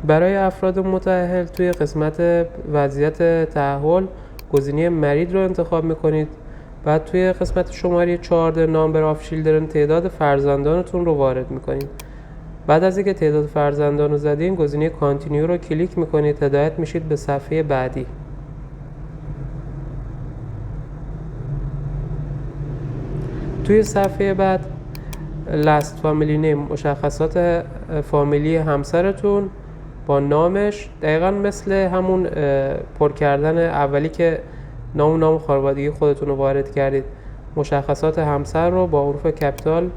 برای افراد متأهل توی قسمت وضعیت تأهل گزینه مرید رو انتخاب میکنید. بعد توی قسمت شماره 14 نامبر آف چیلدرن تعداد فرزندانتون رو وارد میکنید. بعد از اینکه تعداد فرزندان رو زدین گزینه کانتینیو رو کلیک میکنید. هدایت میشید به صفحه بعدی. توی صفحه بعد last family name مشخصات فامیلی همسرتون با نامش، دقیقا مثل همون پر کردن اولی که نام خانوادگی خودتون رو وارد کردید، مشخصات همسر رو با حروف کپیتال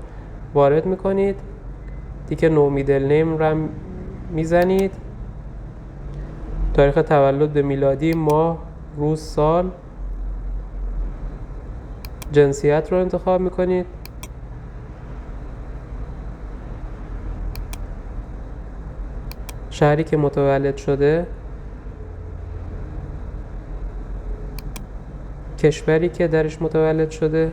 وارد میکنید. دیگه نو میدل نیم رو میزنید. تاریخ تولد میلادی، ماه، روز، سال. جنسیت رو انتخاب میکنید. شهری که متولد شده، کشوری که درش متولد شده،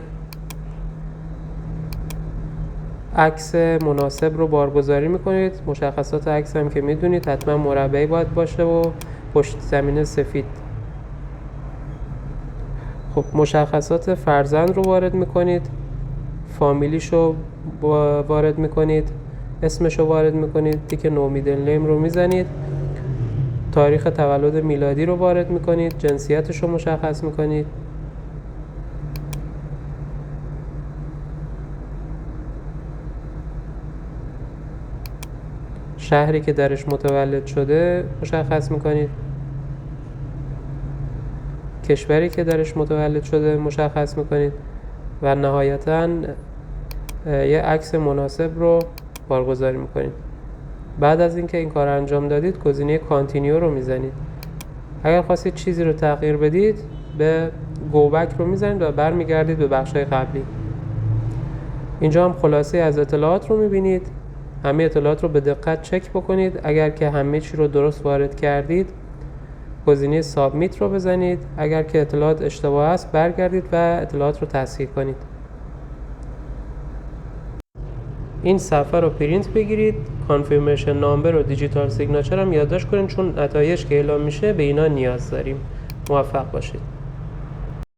عکس مناسب رو بارگذاری میکنید. مشخصات عکس هم که میدونید حتما مربعی باید باشه و پشت زمینه سفید. خب مشخصات فرزند رو وارد میکنید، فامیلیش رو وارد میکنید، اسمش رو وارد میکنید، دیگه نو میدل نیم رو میزنید، تاریخ تولد میلادی رو وارد میکنید، جنسیتش رو مشخص میکنید. شهری که درش متولد شده مشخص میکنید. کشوری که درش متولد شده مشخص میکنید و نهایتاً یه عکس مناسب رو بارگذاری میکنید. بعد از اینکه این کار انجام دادید گزینه کانتینیو رو میزنید. اگر خواستید چیزی رو تغییر بدید به گو بک رو میزنید و برمیگردید به بخشای قبلی. اینجا هم خلاصه از اطلاعات رو میبینید. همه اطلاعات رو به دقت چک بکنید. اگر که همه چی رو درست وارد کردید گزینه سابمیت رو بزنید. اگر که اطلاعات اشتباه است برگردید و اطلاعات رو تصحیح کنید. این صفحه رو پرینت بگیرید. کانفرمیشن نامبر و دیجیتال سیگنچر هم یادداشت کنید چون نتایج که اعلام میشه به اینا نیاز داریم. موفق باشید.